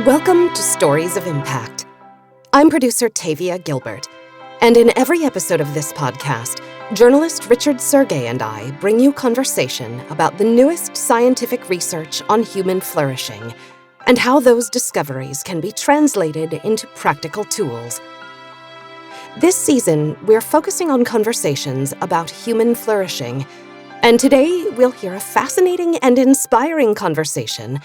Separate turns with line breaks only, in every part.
Welcome to Stories of Impact. I'm producer Tavia Gilbert, and in every episode of this podcast, journalist Richard Sergey and I bring you conversation about the newest scientific research on human flourishing and how those discoveries can be translated into practical tools. This season, we're focusing on conversations about human flourishing, and today we'll hear a fascinating and inspiring conversation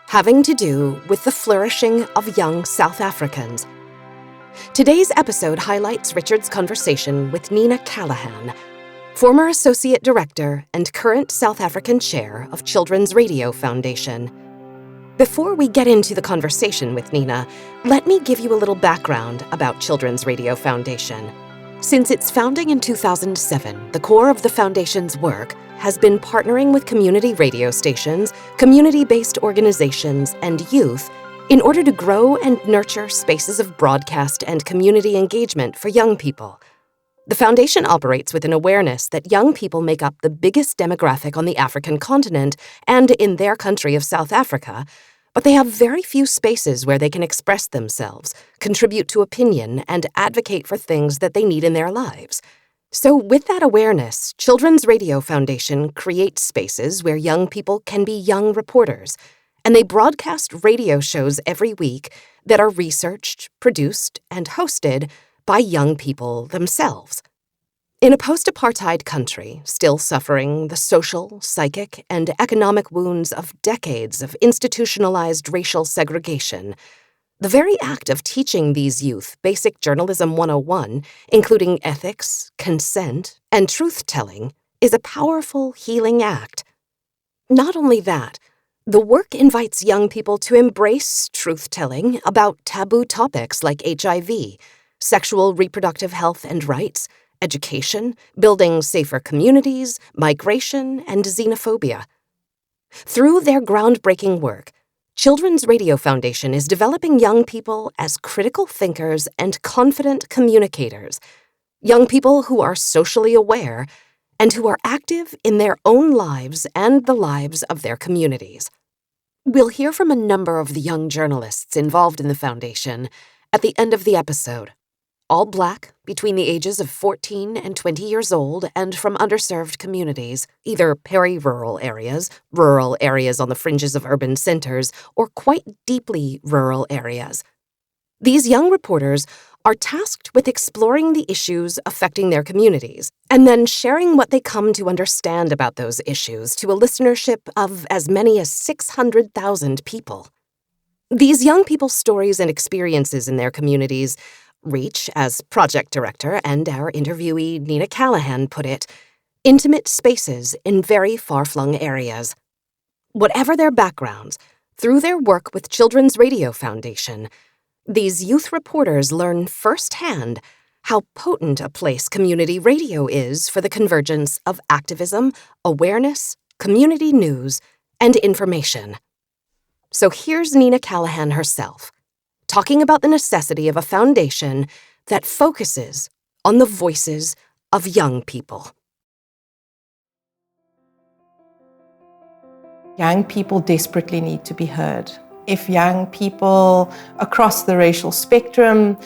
having to do with the flourishing of young South Africans. Today's episode highlights Richard's conversation with Nina Callaghan, former Associate Director and current South African Chair of Children's Radio Foundation. Before we get into the conversation with Nina, let me give you a little background about Children's Radio Foundation. Since its founding in 2007, the core of the foundation's work has been partnering with community radio stations, community-based organizations, and youth in order to grow and nurture spaces of broadcast and community engagement for young people. The foundation operates with an awareness that young people make up the biggest demographic on the African continent and in their country of South Africa, but they have very few spaces where they can express themselves, contribute to opinion, and advocate for things that they need in their lives. So with that awareness, Children's Radio Foundation creates spaces where young people can be young reporters, and they broadcast radio shows every week that are researched, produced, and hosted by young people themselves. In a post-apartheid country, still suffering the social, psychic, and economic wounds of decades of institutionalized racial segregation, the very act of teaching these youth basic journalism 101, including ethics, consent, and truth-telling, is a powerful healing act. Not only that, the work invites young people to embrace truth-telling about taboo topics like HIV, sexual reproductive health and rights, education, building safer communities, migration, and xenophobia. Through their groundbreaking work, Children's Radio Foundation is developing young people as critical thinkers and confident communicators, young people who are socially aware and who are active in their own lives and the lives of their communities. We'll hear from a number of the young journalists involved in the foundation at the end of the episode. All Black, between the ages of 14 and 20 years old, and from underserved communities, either peri-rural areas on the fringes of urban centers, or quite deeply rural areas. These young reporters are tasked with exploring the issues affecting their communities, and then sharing what they come to understand about those issues to a listenership of as many as 600,000 people. These young people's stories and experiences in their communities reach, as project director and our interviewee Nina Callaghan put it, intimate spaces in very far-flung areas. Whatever their backgrounds, through their work with Children's Radio Foundation, these youth reporters learn firsthand how potent a place community radio is for the convergence of activism, awareness, community news, and information. So here's Nina Callaghan herself, talking about the necessity of a foundation that focuses on the voices of young people.
Young people desperately need to be heard. If young people across the racial spectrum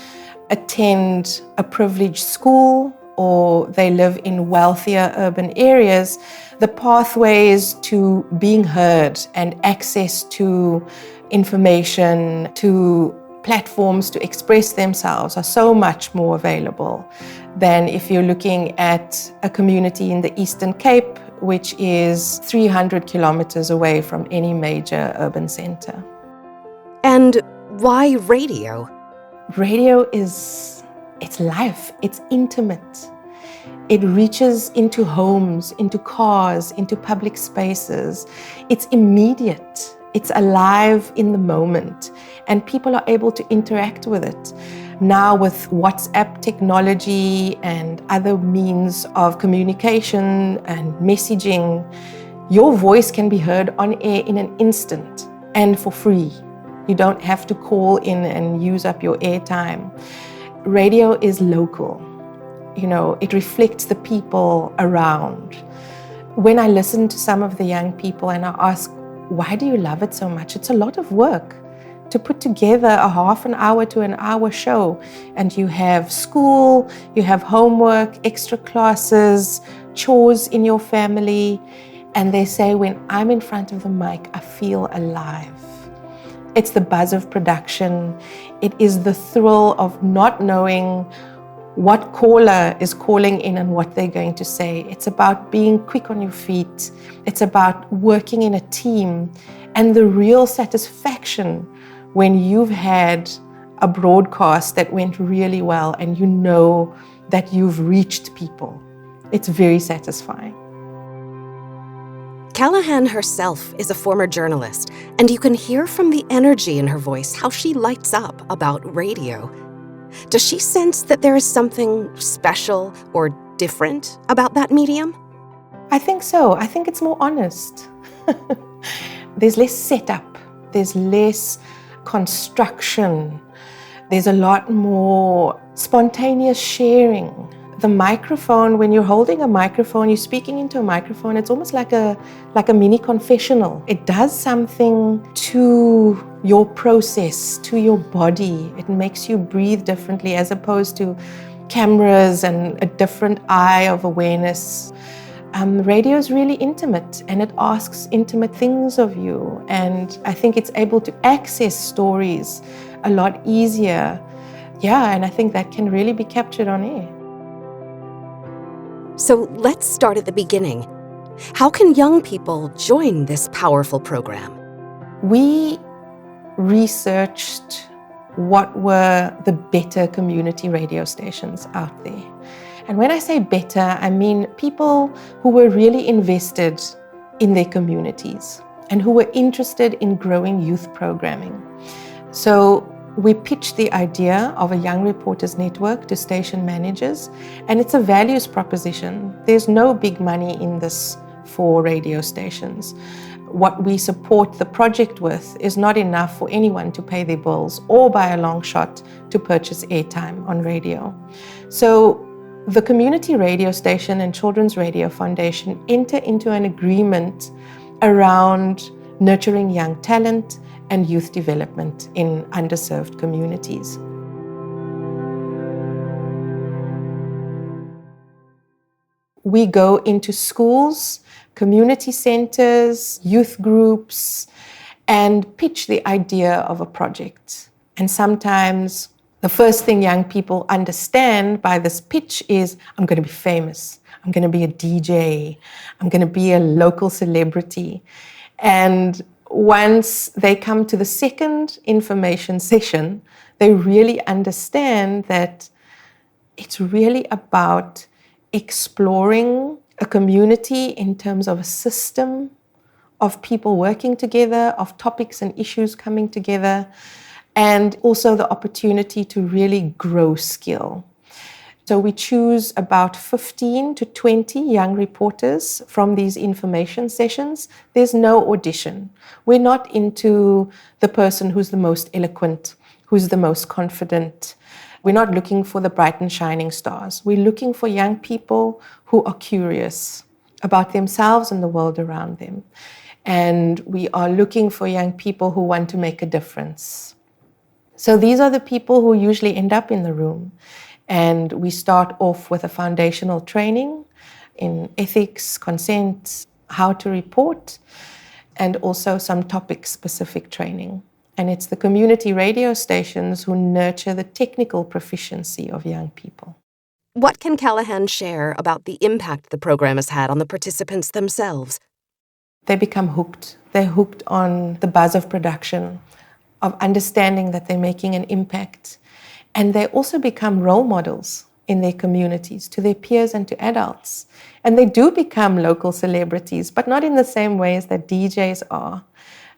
attend a privileged school or they live in wealthier urban areas, the pathways to being heard and access to information, to platforms to express themselves are so much more available than if you're looking at a community in the Eastern Cape, which is 300 kilometers away from any major urban center.
And why radio?
Radio it's life, it's intimate. It reaches into homes, into cars, into public spaces. It's immediate. It's alive in the moment, and people are able to interact with it. Now with WhatsApp technology and other means of communication and messaging, your voice can be heard on air in an instant and for free. You don't have to call in and use up your airtime. Radio is local. It reflects the people around. When I listen to some of the young people and I ask, why do you love it so much? It's a lot of work. to put together a half an hour to an hour show. And you have school, you have homework, extra classes, chores in your family. And they say, when I'm in front of the mic, I feel alive. It's the buzz of production. It is the thrill of not knowing what caller is calling in and what they're going to say. It's about being quick on your feet. It's about working in a team, and the real satisfaction when you've had a broadcast that went really well and you know that you've reached people. It's very satisfying.
Callaghan herself is a former journalist, and you can hear from the energy in her voice how she lights up about radio. Does she sense that there is something special or different about that medium?
I think so. I think it's more honest. There's less setup. There's less construction. There's a lot more spontaneous sharing. The microphone, when you're holding a microphone, you're speaking into a microphone, it's almost like a mini confessional. It does something to your process, to your body. It makes you breathe differently as opposed to cameras and a different eye of awareness. Radio is really intimate, and it asks intimate things of you. And I think it's able to access stories a lot easier. Yeah, and I think that can really be captured on air.
So let's start at the beginning. How can young people join this powerful program?
We researched what were the better community radio stations out there. And when I say better, I mean people who were really invested in their communities and who were interested in growing youth programming. So we pitched the idea of a Young Reporters Network to station managers, and it's a values proposition. There's no big money in this for radio stations. What we support the project with is not enough for anyone to pay their bills or by a long shot to purchase airtime on radio. So the Community Radio Station and Children's Radio Foundation enter into an agreement around nurturing young talent and youth development in underserved communities. We go into schools, community centers, youth groups, and pitch the idea of a project. And sometimes the first thing young people understand by this pitch is, I'm going to be famous, I'm going to be a DJ, I'm going to be a local celebrity. And once they come to the second information session, they really understand that it's really about exploring a community in terms of a system of people working together, of topics and issues coming together, and also the opportunity to really grow skill. So we choose about 15 to 20 young reporters from these information sessions. There's no audition. We're not into the person who's the most eloquent, who's the most confident. We're not looking for the bright and shining stars. We're looking for young people who are curious about themselves and the world around them. And we are looking for young people who want to make a difference. So these are the people who usually end up in the room. And we start off with a foundational training in ethics, consent, how to report, and also some topic-specific training. And it's the community radio stations who nurture the technical proficiency of young people.
What can Callaghan share about the impact the program has had on the participants themselves?
They become hooked. They're hooked on the buzz of production, of understanding that they're making an impact. And they also become role models in their communities, to their peers and to adults. And they do become local celebrities, but not in the same ways that DJs are.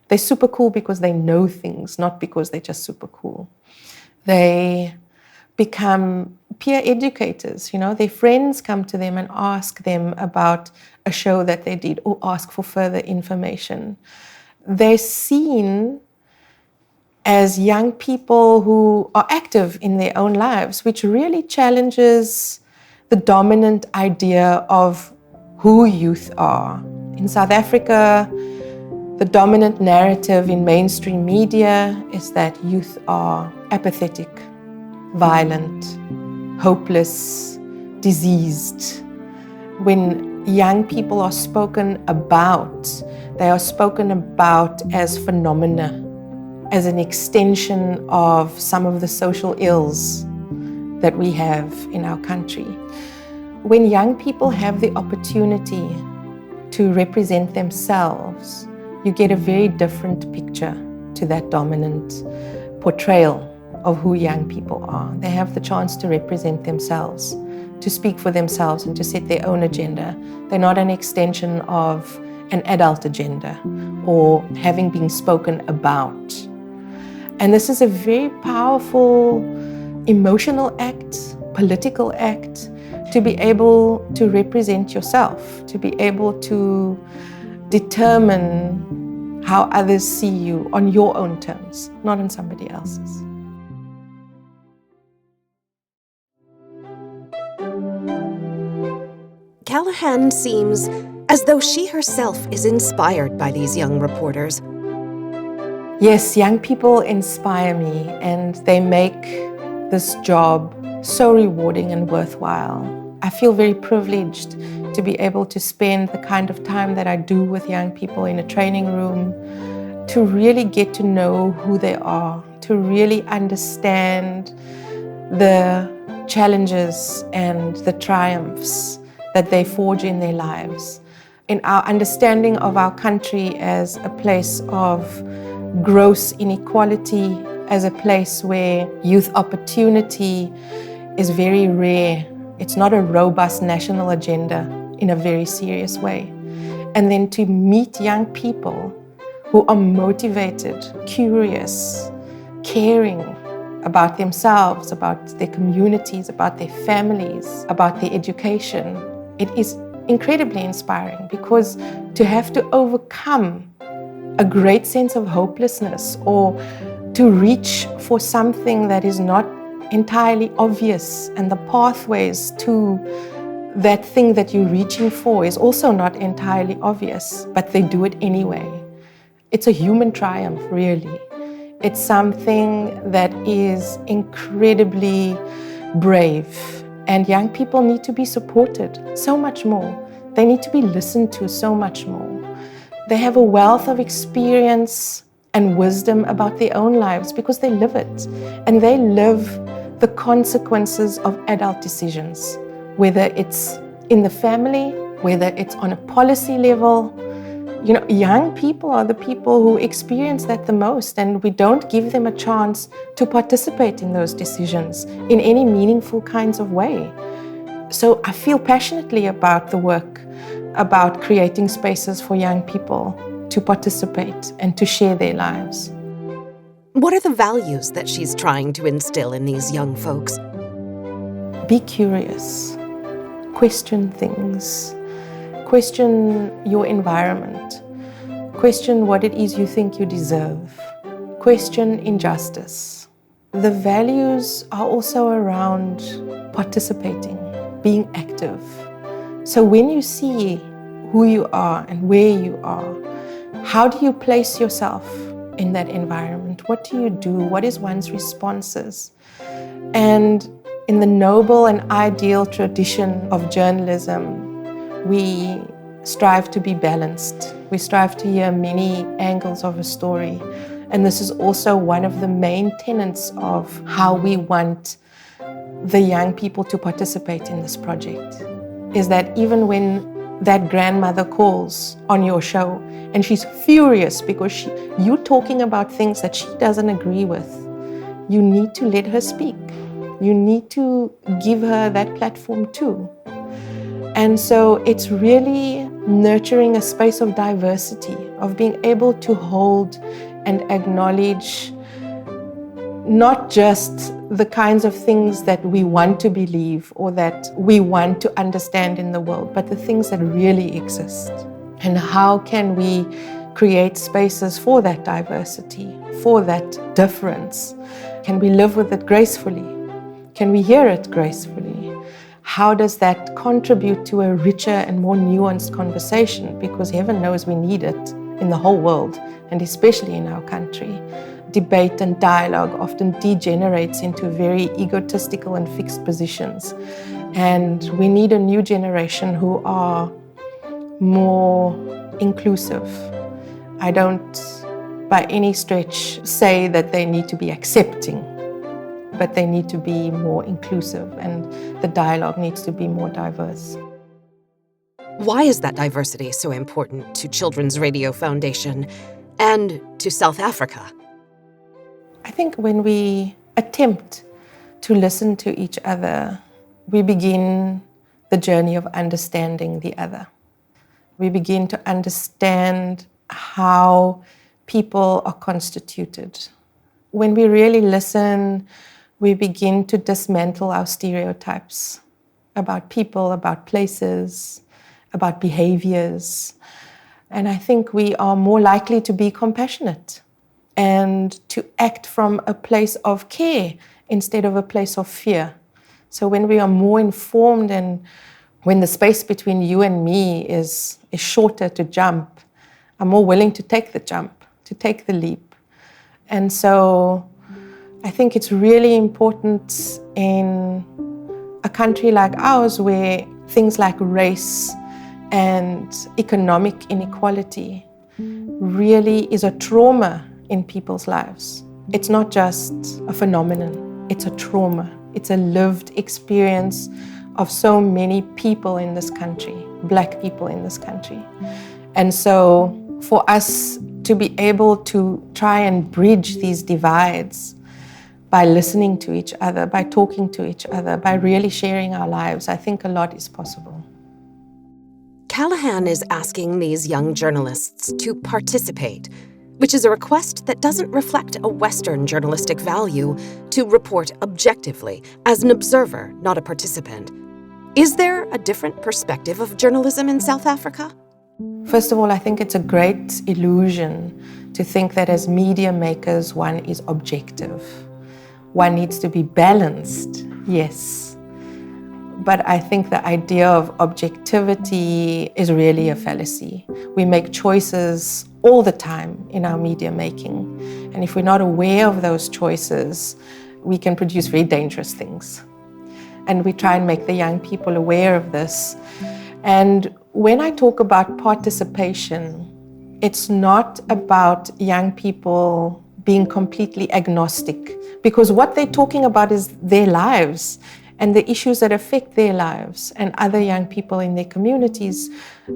They're super cool because they know things, not because they're just super cool. They become peer educators. You know, their friends come to them and ask them about a show that they did or ask for further information. They're seen as young people who are active in their own lives, which really challenges the dominant idea of who youth are. In South Africa, The dominant narrative in mainstream media is that youth are apathetic, violent, hopeless, diseased. When young people are spoken about, they are spoken about as phenomena, as an extension of some of the social ills that we have in our country. When young people have the opportunity to represent themselves, you get a very different picture to that dominant portrayal of who young people are. They have the chance to represent themselves, to speak for themselves and to set their own agenda. They're not an extension of an adult agenda or having been spoken about. And this is a very powerful emotional act, political act, to be able to represent yourself, to be able to determine how others see you on your own terms, not on somebody else's.
Callaghan seems as though she herself is inspired by these young reporters.
Yes, young people inspire me, and they make this job so rewarding and worthwhile. I feel very privileged to be able to spend the kind of time that I do with young people in a training room, to really get to know who they are, to really understand the challenges and the triumphs that they forge in their lives. In our understanding of our country as a place of gross inequality, as a place where youth opportunity is very rare. It's not a robust national agenda in a very serious way. And then to meet young people who are motivated, curious, caring about themselves, about their communities, about their families, about their education, it is incredibly inspiring, because to have to overcome a great sense of hopelessness or to reach for something that is not entirely obvious, and the pathways to that thing that you're reaching for is also not entirely obvious, but they do it anyway. It's a human triumph, really. It's something that is incredibly brave, and young people need to be supported so much more. They need to be listened to so much more. They have a wealth of experience and wisdom about their own lives because they live it, and they live the consequences of adult decisions, whether it's in the family, whether it's on a policy level. You know, young people are the people who experience that the most, and we don't give them a chance to participate in those decisions in any meaningful kinds of way. So I feel passionately about the work, about creating spaces for young people to participate and to share their lives.
What are the values that she's trying to instill in these young folks?
Be curious, question things, question your environment, question what it is you think you deserve, question injustice. The values are also around participating, being active. So when you see who you are and where you are, how do you place yourself in that environment? What do you do? What is one's responses? And in the noble and ideal tradition of journalism, we strive to be balanced. We strive to hear many angles of a story. And this is also one of the main tenets of how we want the young people to participate in this project, is that even when that grandmother calls on your show and she's furious because you're talking about things that she doesn't agree with, you need to let her speak. You need to give her that platform too. And so it's really nurturing a space of diversity, of being able to hold and acknowledge not just the kinds of things that we want to believe or that we want to understand in the world, but the things that really exist. And how can we create spaces for that diversity, for that difference? Can we live with it gracefully? Can we hear it gracefully? How does that contribute to a richer and more nuanced conversation? Because heaven knows we need it in the whole world, and especially in our country. Debate and dialogue often degenerates into very egotistical and fixed positions. And we need a new generation who are more inclusive. I don't, by any stretch, say that they need to be accepting, but they need to be more inclusive, and the dialogue needs to be more diverse.
Why is that diversity so important to Children's Radio Foundation and to South Africa?
I think when we attempt to listen to each other, we begin the journey of understanding the other. We begin to understand how people are constituted. When we really listen, we begin to dismantle our stereotypes about people, about places, about behaviors. And I think we are more likely to be compassionate and to act from a place of care instead of a place of fear. So when we are more informed and when the space between you and me is shorter to jump, I'm more willing to take the jump, to take the leap. And so I think it's really important in a country like ours where things like race and economic inequality really is a trauma in people's lives. It's not just a phenomenon, it's a trauma. It's a lived experience of so many people in this country, Black people in this country. And so for us to be able to try and bridge these divides by listening to each other, by talking to each other, by really sharing our lives, I think a lot is possible.
Callaghan is asking these young journalists to participate, which is a request that doesn't reflect a Western journalistic value to report objectively as an observer, not a participant. Is there a different perspective of journalism in South Africa?
First of all, I think it's a great illusion to think that as media makers, one is objective. One needs to be balanced, yes. But I think the idea of objectivity is really a fallacy. We make choices all the time in our media making. And if we're not aware of those choices, we can produce very dangerous things. And we try and make the young people aware of this. And when I talk about participation, it's not about young people being completely agnostic, because what they're talking about is their lives and the issues that affect their lives and other young people in their communities.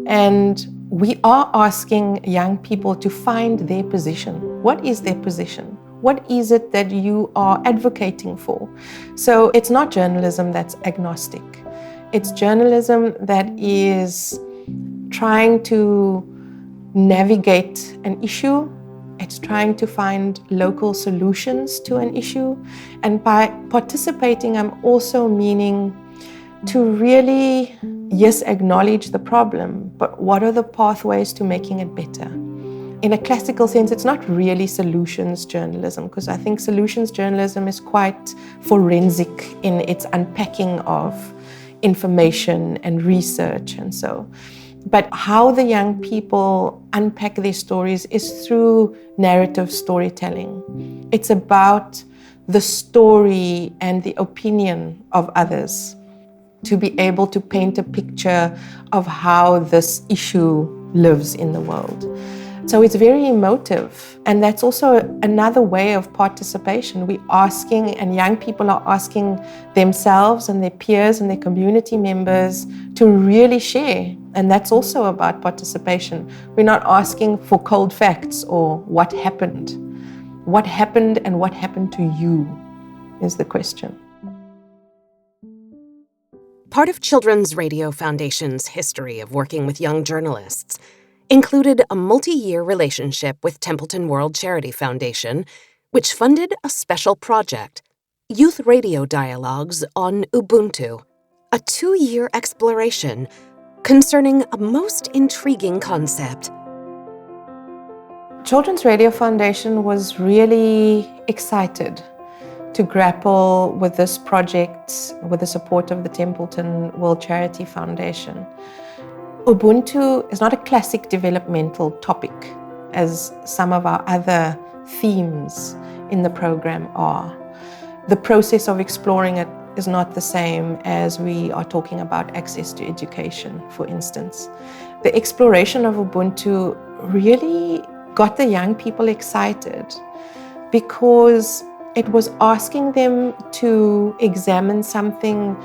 And we are asking young people to find their position. What is their position? What is it that you are advocating for? So it's not journalism that's agnostic. It's journalism that is trying to navigate an issue. It's trying to find local solutions to an issue. And by participating, I'm also meaning to really, yes, acknowledge the problem, but what are the pathways to making it better? In a classical sense, it's not really solutions journalism, because I think solutions journalism is quite forensic in its unpacking of information and research and so. But how the young people unpack their stories is through narrative storytelling. It's about the story and the opinion of others to be able to paint a picture of how this issue lives in the world. So it's very emotive, and that's also another way of participation. We're asking, and young people are asking themselves and their peers and their community members to really share, and that's also about participation. We're not asking for cold facts or what happened. What happened and what happened to you is the question.
Part of Children's Radio Foundation's history of working with young journalists included a multi-year relationship with Templeton World Charity Foundation, which funded a special project, Youth Radio Dialogues on Ubuntu, a 2-year exploration concerning a most intriguing concept.
Children's Radio Foundation was really excited to grapple with this project with the support of the Templeton World Charity Foundation. Ubuntu is not a classic developmental topic. as some of our other themes in the program are. The process of exploring it is not the same as we are talking about access to education, for instance. The exploration of Ubuntu really got the young people excited because it was asking them to examine something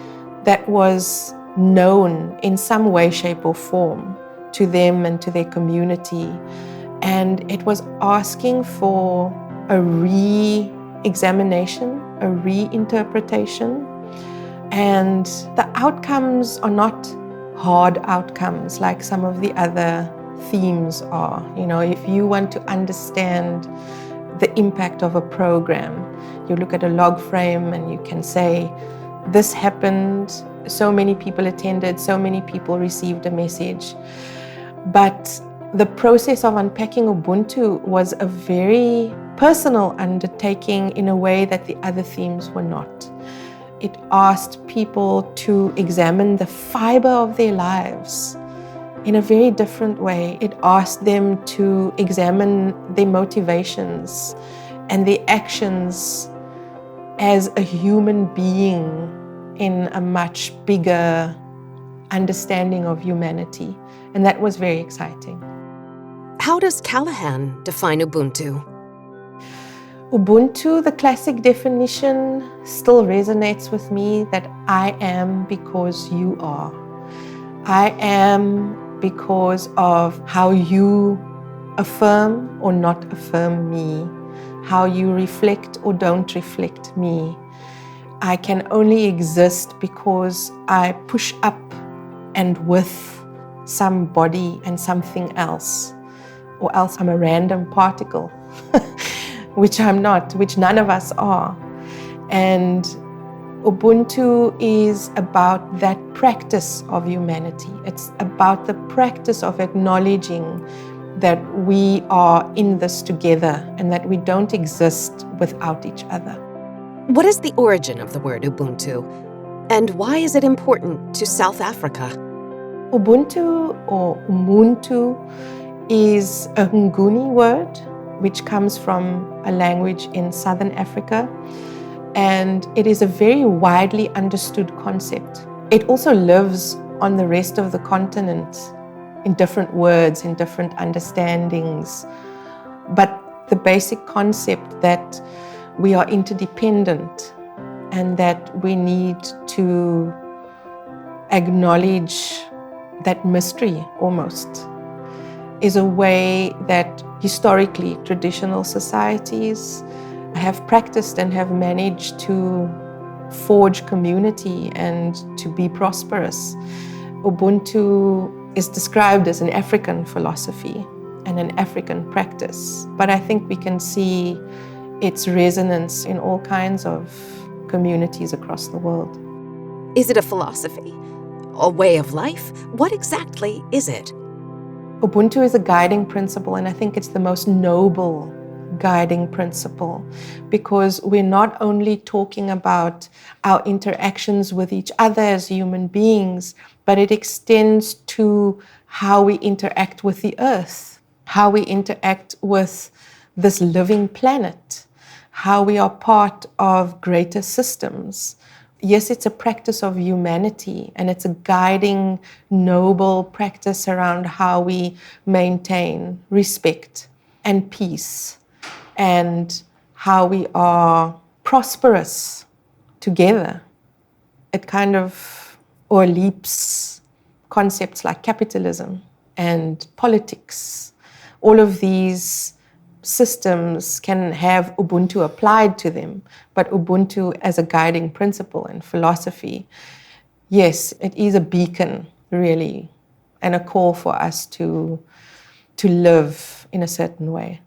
that was known in some way, shape, or form to them and to their community. And it was asking for a re-examination, a reinterpretation. And the outcomes are not hard outcomes like some of the other themes are. You know, if you want to understand the impact of a program, you look at a log frame and you can say, this happened, so many people attended, so many people received a message. But the process of unpacking Ubuntu was a very personal undertaking in a way that the other themes were not. It asked people to examine the fiber of their lives in a very different way. It asked them to examine their motivations and their actions as a human being in a much bigger understanding of humanity. And that was very exciting.
How does Callaghan define Ubuntu?
Ubuntu, the classic definition, still resonates with me, that I am because you are. I am because of how you affirm or not affirm me, how you reflect or don't reflect me. I can only exist because I push up and with somebody and something else, or else I'm a random particle, which I'm not, which none of us are. And Ubuntu is about that practice of humanity. It's about the practice of acknowledging that we are in this together and that we don't exist without each other.
What is the origin of the word Ubuntu? And why is it important to South Africa?
Ubuntu or Ubuntu is a Nguni word, which comes from a language in Southern Africa. And it is a very widely understood concept. It also lives on the rest of the continent in different words, in different understandings. But the basic concept that we are interdependent and that we need to acknowledge that mystery almost is a way that historically traditional societies have practiced and have managed to forge community and to be prosperous. Ubuntu is described as an African philosophy and an African practice, but I think we can see its resonance in all kinds of communities across the world.
Is it a philosophy? A way of life? What exactly is it?
Ubuntu is a guiding principle, and I think it's the most noble guiding principle, because we're not only talking about our interactions with each other as human beings, but it extends to how we interact with the earth, how we interact with this living planet, how we are part of greater systems. Yes, it's a practice of humanity, and it's a guiding, noble practice around how we maintain respect and peace, and how we are prosperous together. It kind of o'erleaps concepts like capitalism and politics. All of these systems can have Ubuntu applied to them, but Ubuntu as a guiding principle and philosophy, yes, it is a beacon, really, and a call for us to live in a certain way.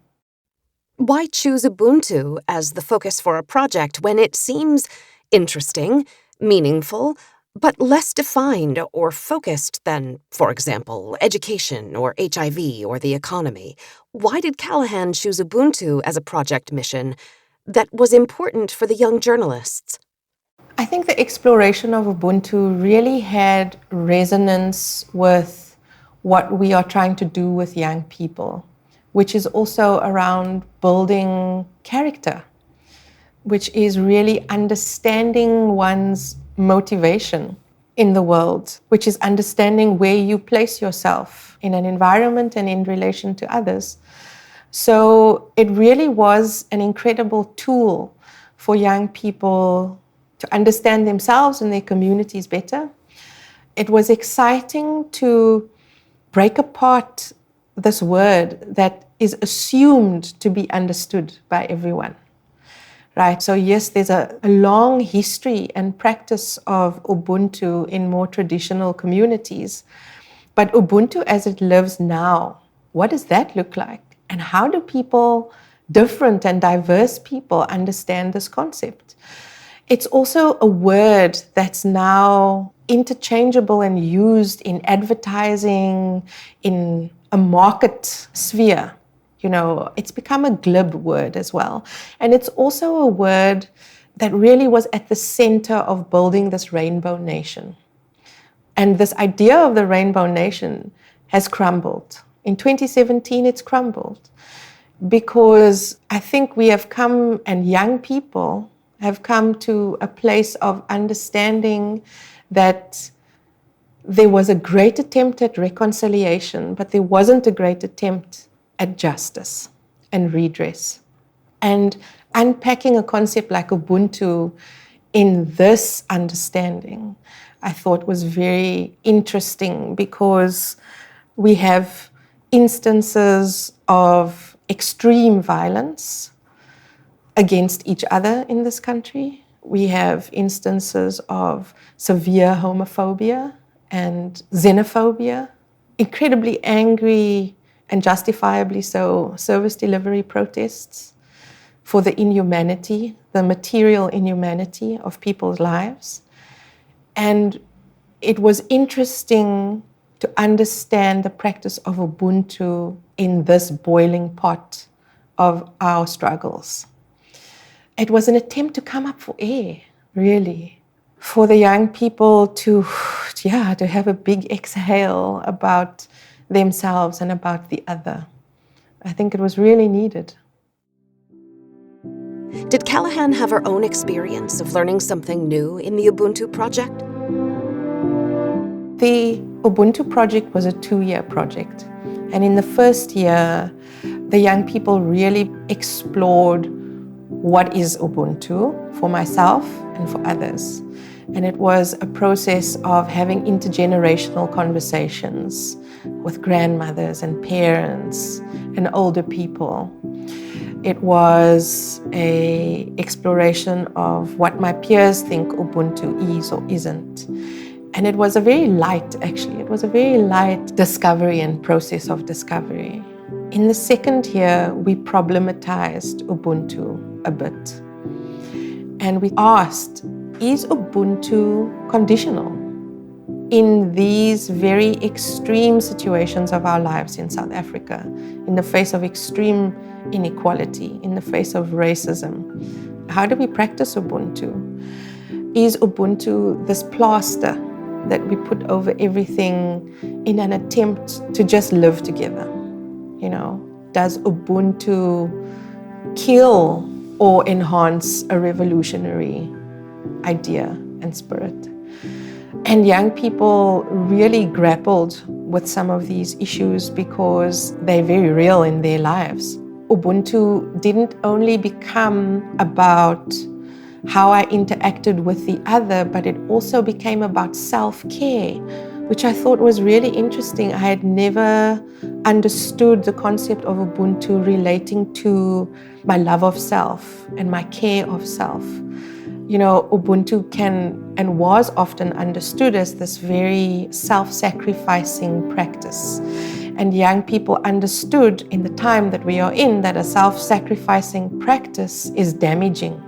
Why choose Ubuntu as the focus for a project when it seems interesting, meaningful, but less defined or focused than, for example, education or HIV or the economy? Why did Callaghan choose Ubuntu as a project mission that was important for the young journalists?
I think the exploration of Ubuntu really had resonance with what we are trying to do with young people, which is also around building character, which is really understanding one's motivation in the world, which is understanding where you place yourself in an environment and in relation to others. So it really was an incredible tool for young people to understand themselves and their communities better. It was exciting to break apart this word that is assumed to be understood by everyone. Right, so yes, there's a long history and practice of Ubuntu in more traditional communities. But Ubuntu as it lives now, what does that look like? And how do people, different and diverse people, understand this concept? It's also a word that's now interchangeable and used in advertising, in a market sphere. You know, it's become a glib word as well. And it's also a word that really was at the center of building this rainbow nation. And this idea of the rainbow nation has crumbled. In 2017, it's crumbled because I think we have come, and young people have come to a place of understanding that there was a great attempt at reconciliation, but there wasn't a great attempt at justice and redress. And unpacking a concept like Ubuntu in this understanding, I thought was very interesting because we have instances of extreme violence against each other in this country. We have instances of severe homophobia and xenophobia, incredibly angry and justifiably so, service delivery protests for the inhumanity, the material inhumanity of people's lives. And it was interesting to understand the practice of Ubuntu in this boiling pot of our struggles. It was an attempt to come up for air, really, for the young people to have a big exhale about themselves and about the other. I think it was really needed.
Did Callaghan have her own experience of learning something new in the Ubuntu Project?
The Ubuntu Project was a 2-year project. And in the first year, the young people really explored what is Ubuntu for myself and for others. And it was a process of having intergenerational conversations with grandmothers and parents and older people. It was an exploration of what my peers think Ubuntu is or isn't. And it was a very light discovery and process of discovery. In the second year, we problematized Ubuntu a bit. And we asked, is Ubuntu conditional? In these very extreme situations of our lives in South Africa, in the face of extreme inequality, in the face of racism, how do we practice Ubuntu? Is Ubuntu this plaster that we put over everything in an attempt to just live together? You know, does Ubuntu kill or enhance a revolutionary idea and spirit? And young people really grappled with some of these issues because they're very real in their lives. Ubuntu didn't only become about how I interacted with the other, but it also became about self-care, which I thought was really interesting. I had never understood the concept of Ubuntu relating to my love of self and my care of self. You know, Ubuntu can and was often understood as this very self-sacrificing practice. And young people understood in the time that we are in that a self-sacrificing practice is damaging.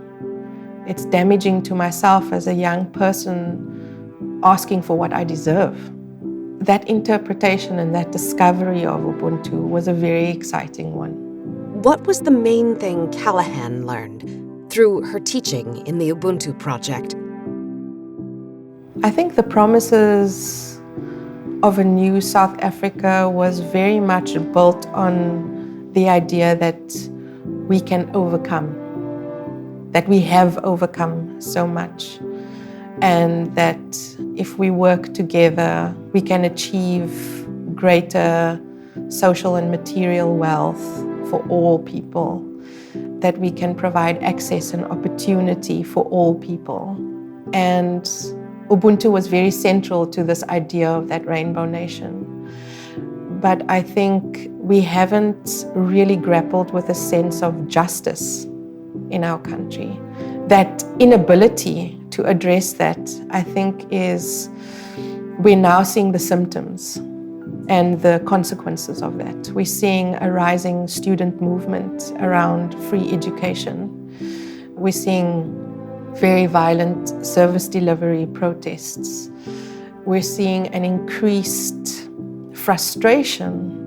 It's damaging to myself as a young person asking for what I deserve. That interpretation and that discovery of Ubuntu was a very exciting one.
What was the main thing Callaghan learned through her teaching in the Ubuntu Project?
I think the promises of a new South Africa was very much built on the idea that we can overcome, that we have overcome so much, and that if we work together, we can achieve greater social and material wealth for all people, that we can provide access and opportunity for all people. And Ubuntu was very central to this idea of that rainbow nation. But I think we haven't really grappled with a sense of justice in our country. That inability to address that, I think, we're now seeing the symptoms and the consequences of that. We're seeing a rising student movement around free education. We're seeing very violent service delivery protests. We're seeing an increased frustration,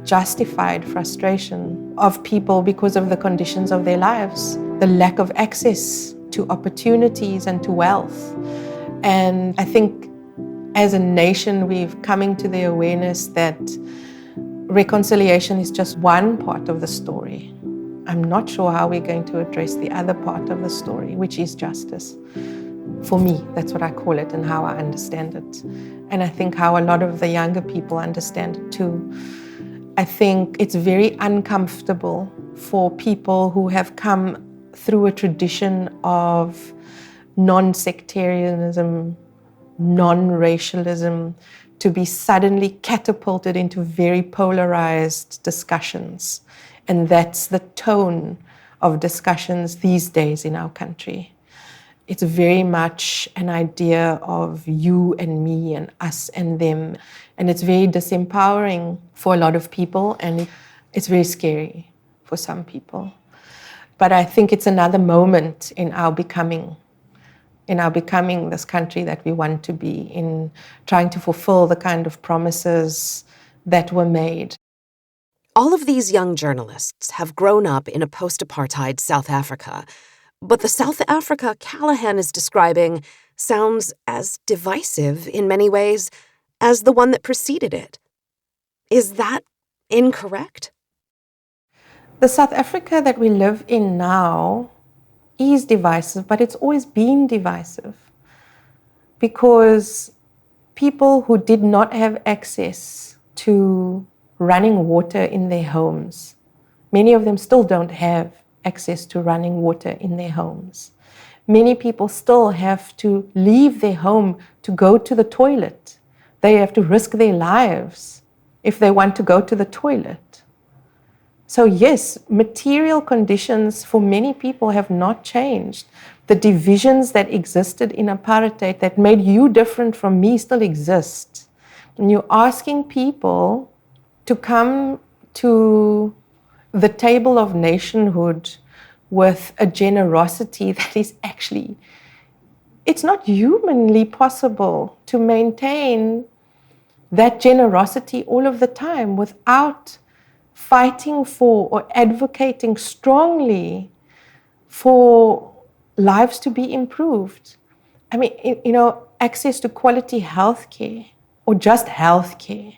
justified frustration of people because of the conditions of their lives, the lack of access to opportunities and to wealth. And I think as a nation, we've coming to the awareness that reconciliation is just one part of the story. I'm not sure how we're going to address the other part of the story, which is justice. For me, that's what I call it and how I understand it. And I think how a lot of the younger people understand it too. I think it's very uncomfortable for people who have come through a tradition of non-sectarianism, non-racialism, to be suddenly catapulted into very polarized discussions. And that's the tone of discussions these days in our country. It's very much an idea of you and me and us and them. And it's very disempowering for a lot of people, and it's very scary for some people. But I think it's another moment in our becoming this country that we want to be, in trying to fulfill the kind of promises that were made.
All of these young journalists have grown up in a post-apartheid South Africa, but the South Africa Callaghan is describing sounds as divisive in many ways as the one that preceded it. Is that incorrect?
The South Africa that we live in now is divisive, but it's always been divisive because people who did not have access to running water in their homes, many of them still don't have access to running water in their homes. Many people still have to leave their home to go to the toilet. They have to risk their lives if they want to go to the toilet. So yes, material conditions for many people have not changed. The divisions that existed in apartheid that made you different from me still exist. And you're asking people to come to the table of nationhood with a generosity that is actually, it's not humanly possible to maintain that generosity all of the time without fighting for or advocating strongly for lives to be improved. I mean, access to quality healthcare or just healthcare,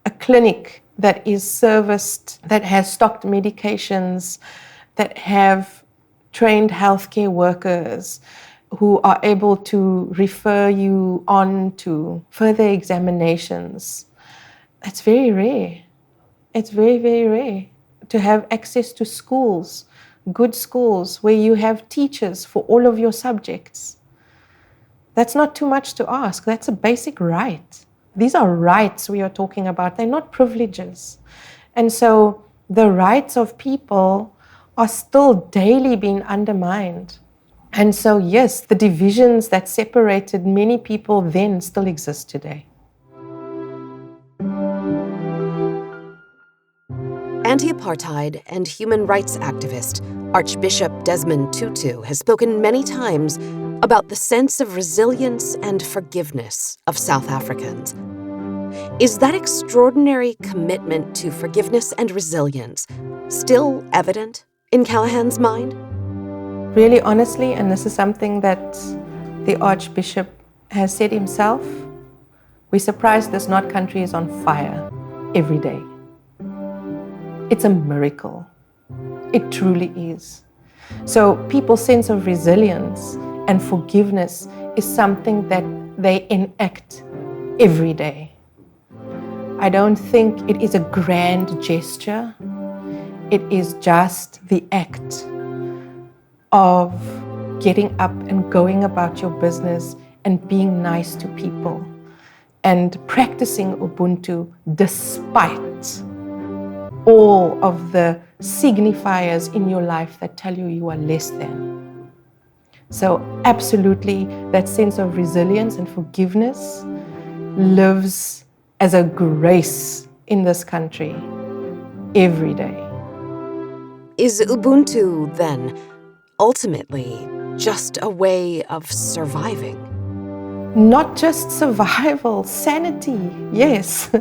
a clinic that is serviced, that has stocked medications, that have trained healthcare workers who are able to refer you on to further examinations. It's very rare. It's very, very rare to have access to schools, good schools, where you have teachers for all of your subjects. That's not too much to ask. That's a basic right. These are rights we are talking about. They're not privileges. And so the rights of people are still daily being undermined. And so, yes, the divisions that separated many people then still exist today.
Anti-apartheid and human rights activist Archbishop Desmond Tutu has spoken many times about the sense of resilience and forgiveness of South Africans. Is that extraordinary commitment to forgiveness and resilience still evident in Callaghan's mind?
Really honestly, and this is something that the Archbishop has said himself, we're surprised this not country is on fire every day. It's a miracle. It truly is. So people's sense of resilience and forgiveness is something that they enact every day. I don't think it is a grand gesture. It is just the act of getting up and going about your business and being nice to people and practicing Ubuntu despite all of the signifiers in your life that tell you you are less than. So absolutely, that sense of resilience and forgiveness lives as a grace in this country every day.
Is Ubuntu, then, ultimately just a way of surviving?
Not just survival, sanity, yes.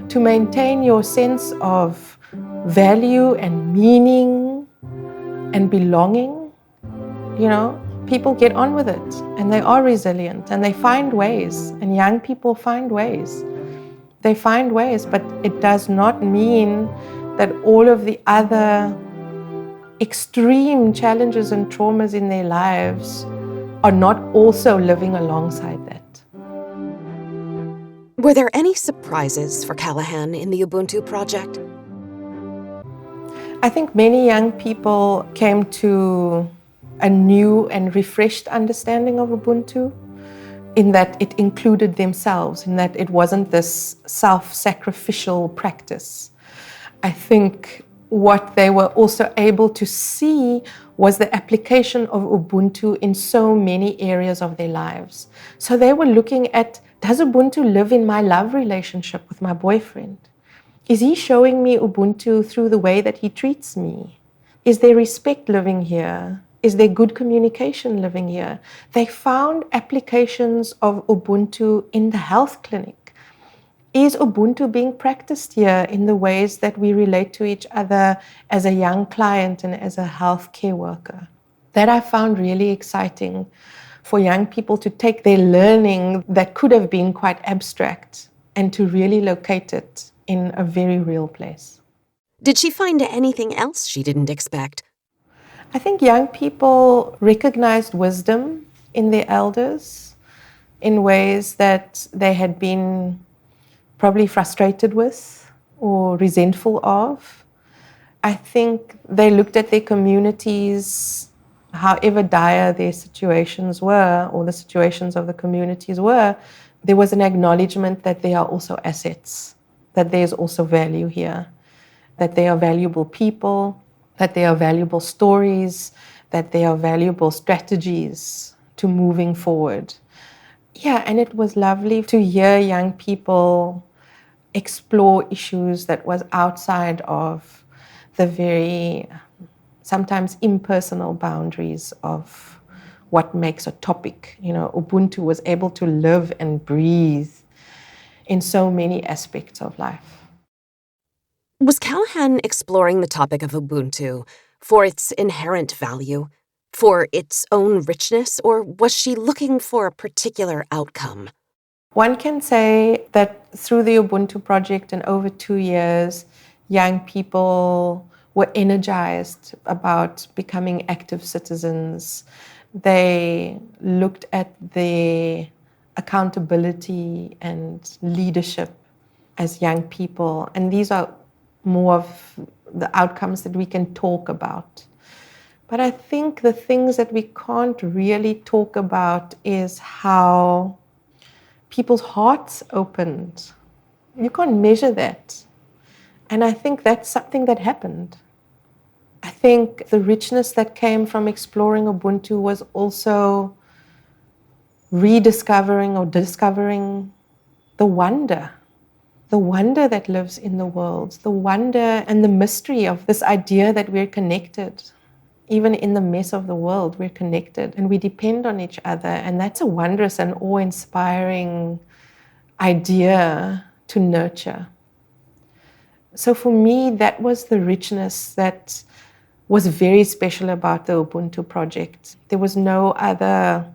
To maintain your sense of value and meaning and belonging, people get on with it and they are resilient and they find ways, and young people find ways. They find ways, but it does not mean that all of the other extreme challenges and traumas in their lives are not also living alongside that.
Were there any surprises for Callaghan in the Ubuntu Project?
I think many young people came to a new and refreshed understanding of Ubuntu, in that it included themselves, in that it wasn't this self-sacrificial practice. I think what they were also able to see was the application of Ubuntu in so many areas of their lives. So they were looking at, does Ubuntu live in my love relationship with my boyfriend? Is he showing me Ubuntu through the way that he treats me? Is there respect living here? Is there good communication living here? They found applications of Ubuntu in the health clinic. Is Ubuntu being practiced here in the ways that we relate to each other as a young client and as a healthcare worker? That I found really exciting, for young people to take their learning that could have been quite abstract and to really locate it in a very real place.
Did she find anything else she didn't expect?
I think young people recognized wisdom in their elders in ways that they had been probably frustrated with or resentful of. I think they looked at their communities, however dire their situations were, or the situations of the communities were, there was an acknowledgement that they are also assets, that there's also value here, that they are valuable people, that they are valuable stories, that they are valuable strategies to moving forward. Yeah, and it was lovely to hear young people explore issues that was outside of the very sometimes impersonal boundaries of what makes a topic. Ubuntu was able to live and breathe in so many aspects of life.
Was Callaghan exploring the topic of Ubuntu for its inherent value, for its own richness, or was she looking for a particular outcome?
One can say that through the Ubuntu Project and over 2 years, young people were energized about becoming active citizens. They looked at their accountability and leadership as young people, and these are more of the outcomes that we can talk about. But I think the things that we can't really talk about is how people's hearts opened. You can't measure that. And I think that's something that happened. I think the richness that came from exploring Ubuntu was also rediscovering or discovering the wonder that lives in the world, the wonder and the mystery of this idea that we're connected. Even in the mess of the world, we're connected and we depend on each other. And that's a wondrous and awe-inspiring idea to nurture. So for me, that was the richness that was very special about the Ubuntu Project. There was no other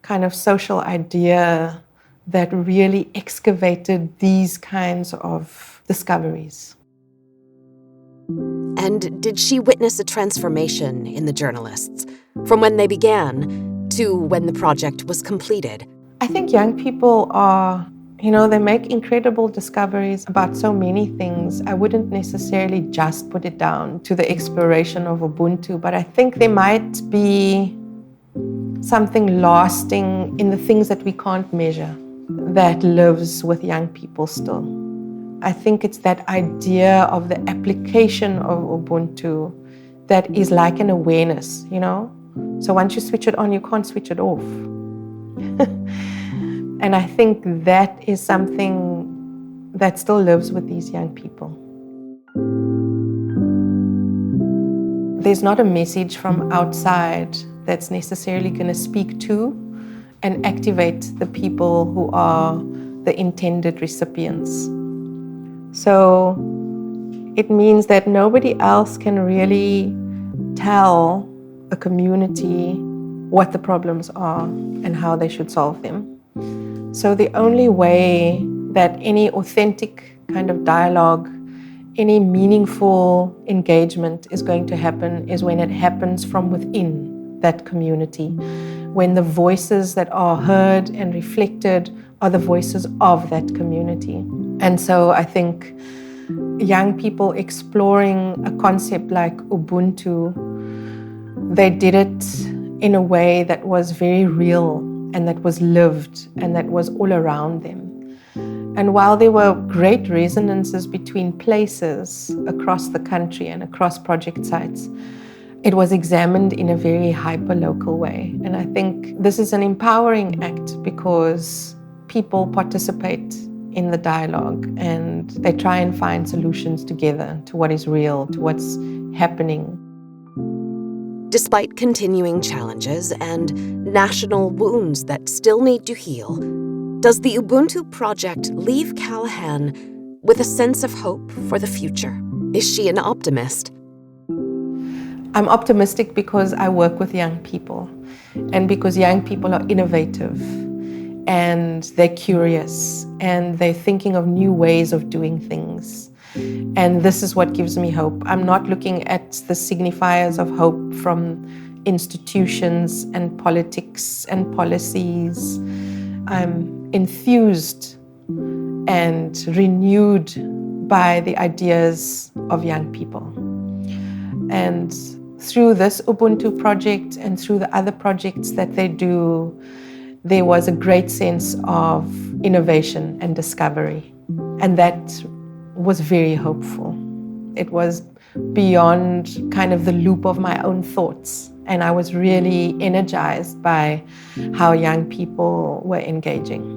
kind of social idea that really excavated these kinds of discoveries.
And did she witness a transformation in the journalists from when they began to when the project was completed?
I think young people are, they make incredible discoveries about so many things. I wouldn't necessarily just put it down to the exploration of Ubuntu, but I think there might be something lasting in the things that we can't measure that lives with young people still. I think it's that idea of the application of Ubuntu that is like an awareness, So once you switch it on, you can't switch it off. And I think that is something that still lives with these young people. There's not a message from outside that's necessarily going to speak to and activate the people who are the intended recipients. So it means that nobody else can really tell a community what the problems are and how they should solve them. So the only way that any authentic kind of dialogue, any meaningful engagement is going to happen is when it happens from within that community, when the voices that are heard and reflected are the voices of that community. And so I think young people exploring a concept like Ubuntu, they did it in a way that was very real and that was lived and that was all around them. And while there were great resonances between places across the country and across project sites, it was examined in a very hyper-local way. And I think this is an empowering act because people participate in the dialogue and they try and find solutions together to what is real, to what's happening.
Despite continuing challenges and national wounds that still need to heal, does the Ubuntu Project leave Callaghan with a sense of hope for the future? Is she an optimist?
I'm optimistic because I work with young people and because young people are innovative and they're curious and they're thinking of new ways of doing things. And this is what gives me hope. I'm not looking at the signifiers of hope from institutions and politics and policies. I'm enthused and renewed by the ideas of young people. And through this Ubuntu project and through the other projects that they do, there was a great sense of innovation and discovery. And that was very hopeful. It was beyond kind of the loop of my own thoughts. And I was really energized by how young people were engaging.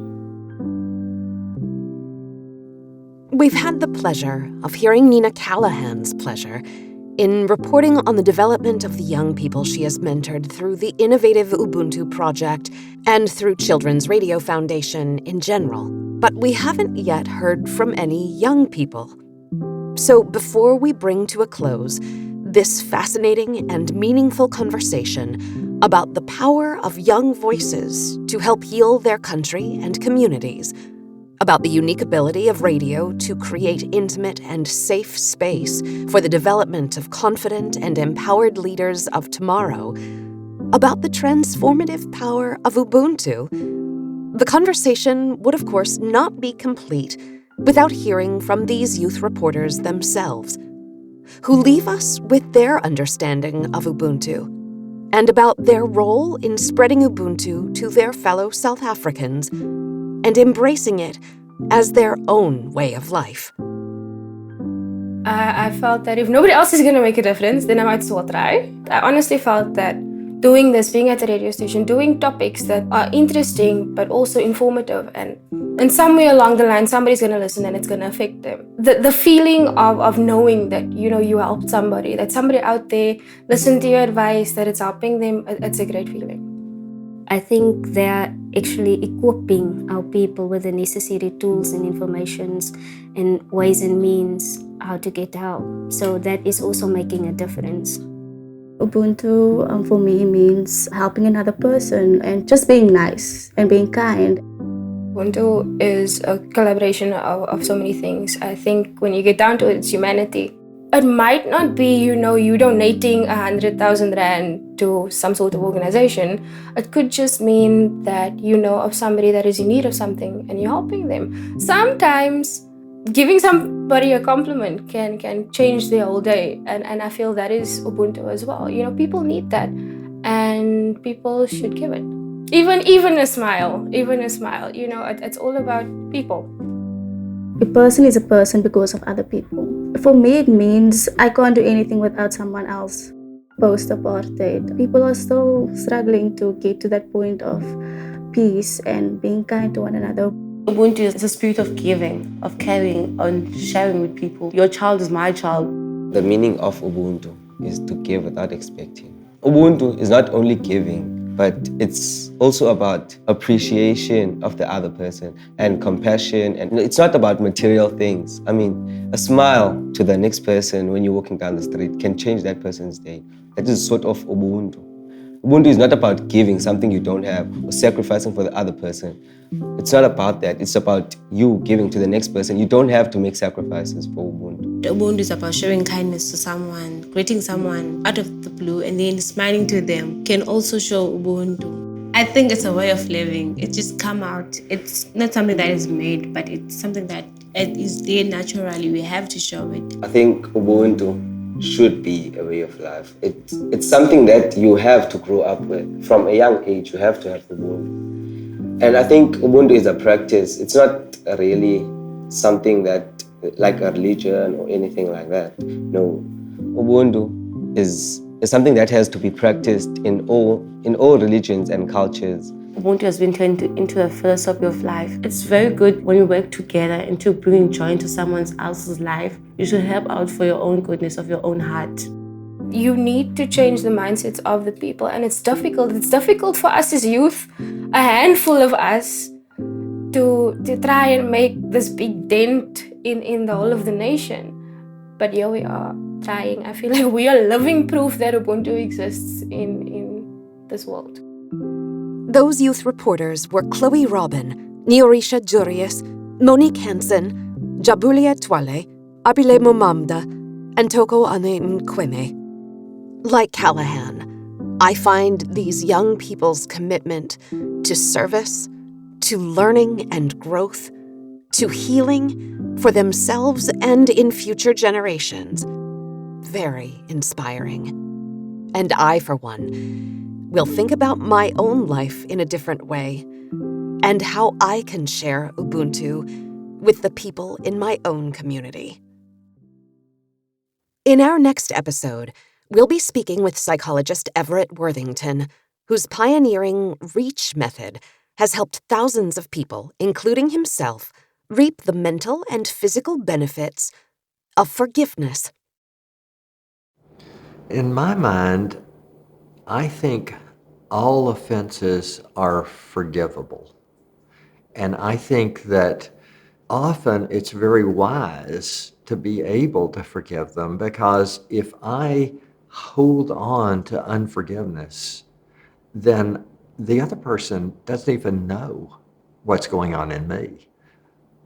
We've had the pleasure of hearing Nina Callaghan's pleasure in reporting on the development of the young people she has mentored through the innovative Ubuntu Project and through Children's Radio Foundation in general. But we haven't yet heard from any young people. So before we bring to a close this fascinating and meaningful conversation about the power of young voices to help heal their country and communities, about the unique ability of radio to create intimate and safe space for the development of confident and empowered leaders of tomorrow, about the transformative power of Ubuntu, the conversation would, of course, not be complete without hearing from these youth reporters themselves, who leave us with their understanding of Ubuntu and about their role in spreading Ubuntu to their fellow South Africans and embracing it as their own way of life.
I felt that if nobody else is going to make a difference, then I might as well try. I honestly felt that doing this, being at the radio station, doing topics that are interesting but also informative, and somewhere along the line somebody's going to listen and it's going to affect them. The feeling of knowing that you helped somebody, that somebody out there listened to your advice, that it's helping them, it's a great feeling.
I think they're actually equipping our people with the necessary tools and informations and ways and means how to get help. So that is also making a difference.
Ubuntu for me means helping another person and just being nice and being kind.
Ubuntu is a collaboration of so many things. I think when you get down to it, it's humanity. It might not be, you donating 100,000 Rand to some sort of organization. It could just mean that you know of somebody that is in need of something and you're helping them. Sometimes giving somebody a compliment can change their whole day. And I feel that is Ubuntu as well. People need that and people should give it. Even a smile, it's all about people.
A person is a person because of other people. For me, it means I can't do anything without someone else. Post-apartheid, people are still struggling to get to that point of peace and being kind to one another.
Ubuntu is a spirit of giving, of caring, and sharing with people. Your child is my child.
The meaning of Ubuntu is to give without expecting. Ubuntu is not only giving, but it's also about appreciation of the other person and compassion. And it's not about material things. I mean, a smile to the next person when you're walking down the street can change that person's day. That is sort of Ubuntu. Ubuntu is not about giving something you don't have or sacrificing for the other person. It's not about that. It's about you giving to the next person. You don't have to make sacrifices for Ubuntu.
Ubuntu is about showing kindness to someone, greeting someone out of the blue, and then smiling to them can also show Ubuntu. I think it's a way of living. It just come out. It's not something that is made, but it's something that is there naturally. We have to show it.
I think Ubuntu should be a way of life. It's something that you have to grow up with. From a young age, you have to have Ubuntu. And I think Ubuntu is a practice. It's not really something that, like a religion or anything like that. No, Ubuntu is something that has to be practiced in all religions and cultures.
Ubuntu has been turned into a philosophy of life. It's very good when you work together and to bring joy into someone else's life. You should help out for your own goodness of your own heart.
You need to change the mindsets of the people, and it's difficult. It's difficult for us as youth, a handful of us, to try and make this big dent in the whole of the nation. But here we are trying. I feel like we are living proof that Ubuntu exists in this world.
Those youth reporters were Chloe Robin, Niorisha Jurius, Monique Hansen, Jabulia Twale, Abile Mumamda, and Toko Ane Nkweme. Like Callaghan, I find these young people's commitment to service, to learning and growth, to healing for themselves and in future generations very inspiring. And I, for one, will think about my own life in a different way and how I can share Ubuntu with the people in my own community. In our next episode, we'll be speaking with psychologist Everett Worthington, whose pioneering REACH method has helped thousands of people, including himself, reap the mental and physical benefits of forgiveness.
In my mind, I think all offenses are forgivable. And I think that often it's very wise to be able to forgive them, because if I hold on to unforgiveness, then the other person doesn't even know what's going on in me.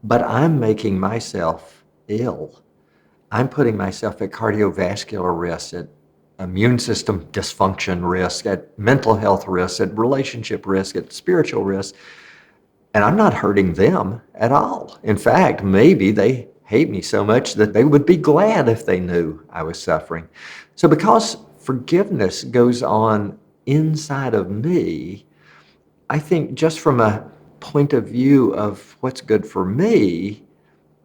But I'm making myself ill. I'm putting myself at cardiovascular risk, at immune system dysfunction risk, at mental health risk, at relationship risk, at spiritual risk. And I'm not hurting them at all. In fact, maybe they hate me so much that they would be glad if they knew I was suffering. So because forgiveness goes on inside of me, I think just from a point of view of what's good for me,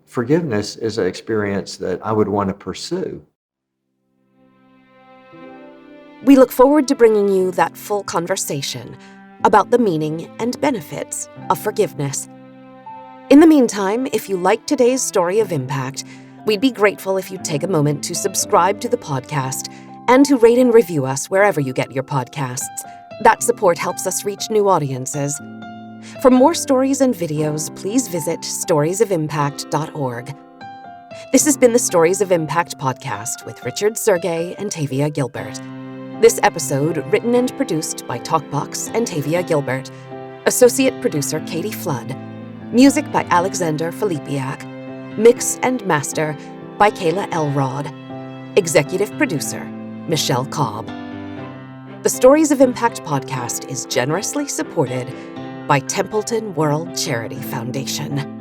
forgiveness is an experience that I would want to pursue.
We look forward to bringing you that full conversation about the meaning and benefits of forgiveness. In the meantime, if you like today's story of impact, we'd be grateful if you'd take a moment to subscribe to the podcast and to rate and review us wherever you get your podcasts. That support helps us reach new audiences. For more stories and videos, please visit storiesofimpact.org. This has been the Stories of Impact podcast with Richard Sergey and Tavia Gilbert. This episode written and produced by Talkbox and Tavia Gilbert. Associate producer Katie Flood. Music by Alexander Filipiak. Mix and master by Kayla Elrod. Executive producer, Michelle Cobb. The Stories of Impact podcast is generously supported by Templeton World Charity Foundation.